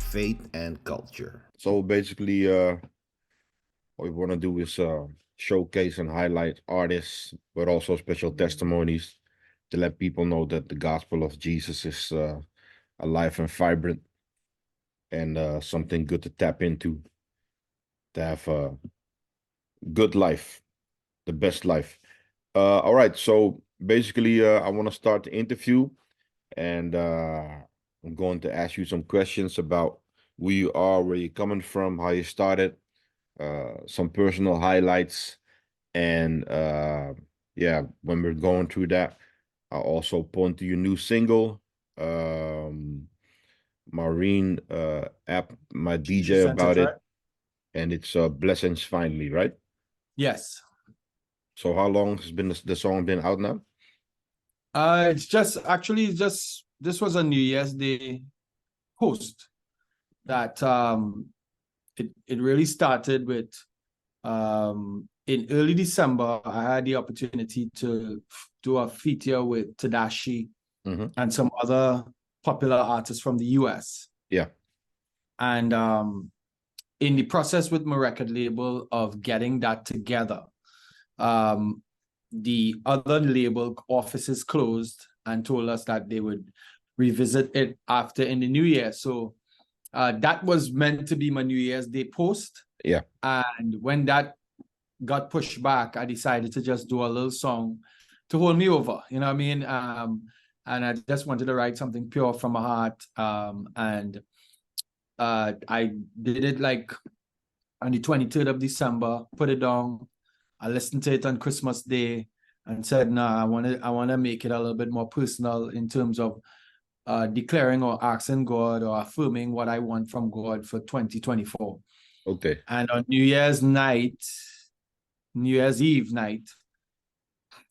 Faith and culture. So basically, what we want to do is showcase and highlight artists, but also special testimonies to let people know that the gospel of Jesus is alive and vibrant, and something good to tap into, to have a good life, the best life. All right, so basically, I want to start the interview, and I'm going to ask you some questions about who you are, where you're coming from, how you started, some personal highlights, and yeah, when we're going through that, I'll also point to your new single, Maureen app my You DJ sent it, about right? it, and it's Blessings Finally, right? Yes. So how long has been the song been out now? It's just this was a New Year's Day post that it really started with in early December. I had the opportunity to do a feature with Tadashi and some other popular artists from the US. Yeah. And in the process with my record label of getting that together, the other label offices closed and told us that they would revisit it after in the new year. So that was meant to be my New Year's Day post. Yeah. And when that got pushed back, I decided to just do a little song to hold me over. You know what I mean? And I just wanted to write something pure from my heart. And I did it like on the 23rd of December, put it down. I listened to it on Christmas Day and said, "Nah, I want to make it a little bit more personal in terms of declaring or asking God or affirming what I want from God for 2024." Okay. And on New Year's Eve night,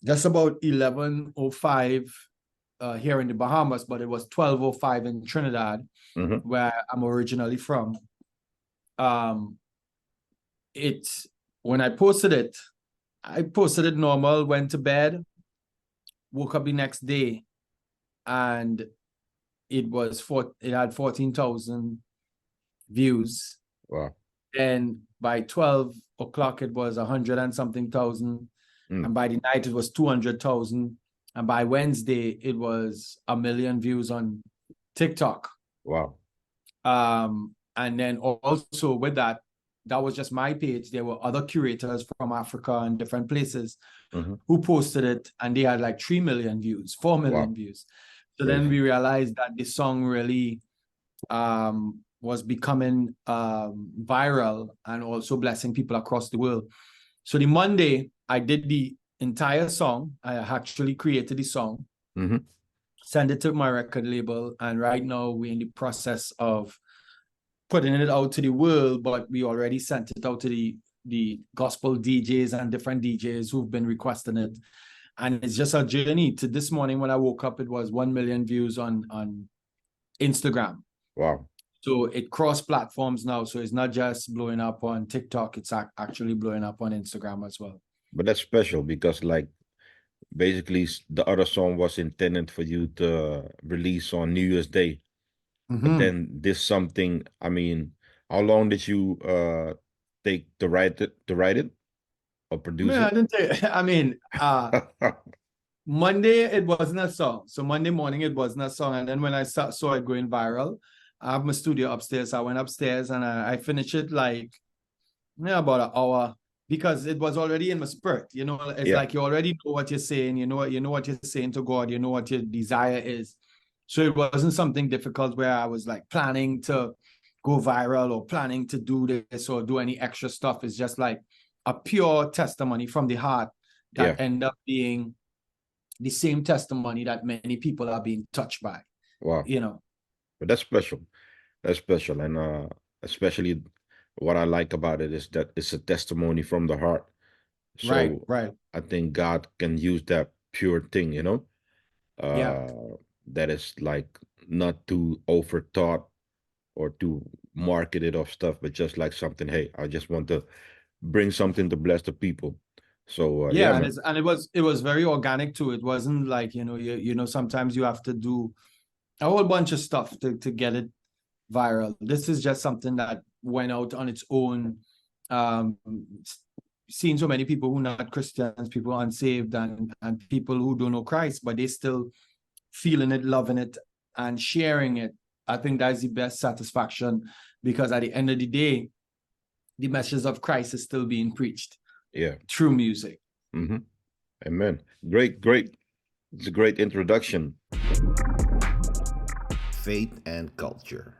just about 11:05 here in the Bahamas, but it was 12:05 in Trinidad, where I'm originally from. When I posted it normal, went to bed, woke up the next day, and it had 14,000 views. Wow. And by 12 o'clock, it was 100 and something thousand. And by the night, it was 200,000. And by Wednesday, it was 1 million views on TikTok. Wow. And then also with that was just my page. There were other curators from Africa and different places who posted it, and they had like 3 million views, 4 million views. So then we realized that the song really was becoming viral and also blessing people across the world. So the Monday, I did the entire song. I actually created the song, sent it to my record label, and right now we're in the process of putting it out to the world, but we already sent it out to the gospel DJs and different DJs who've been requesting it. And it's just a journey. To this morning when I woke up, it was 1 million views on Instagram. Wow. So it crossed platforms now. So it's not just blowing up on TikTok, it's actually blowing up on Instagram as well. But that's special because like basically the other song was intended for you to release on New Year's Day. But then this something, I mean, how long did you take to write it or produce it? I didn't take, I mean, Monday it wasn't a song. So Monday morning it wasn't a song. And then when I saw it going viral, I have my studio upstairs. I went upstairs and I finished it like about an hour because it was already in my spirit. You know, it's like you already know what you're saying. You know what you're saying to God. You know what your desire is. So it wasn't something difficult where I was like planning to go viral or planning to do this or do any extra stuff. It's just like a pure testimony from the heart that end up being the same testimony that many people are being touched by. Wow. You know. But that's special. That's special. And especially what I like about it is that it's a testimony from the heart. So right. I think God can use that pure thing, you know? That is like not too overthought or too marketed of stuff, but just like something, hey, I just want to bring something to bless the people. So and it was very organic too. It wasn't like, you know, sometimes you have to do a whole bunch of stuff to get it viral. This is just something that went out on its own. Seeing so many people who are not Christians, people unsaved, and people who don't know Christ, but they still feeling it, loving it, and sharing it. I think that's the best satisfaction, because at the end of the day, the message of Christ is still being preached. Yeah. Through music. Mm-hmm. Amen. Great. It's a great introduction. Faith and culture.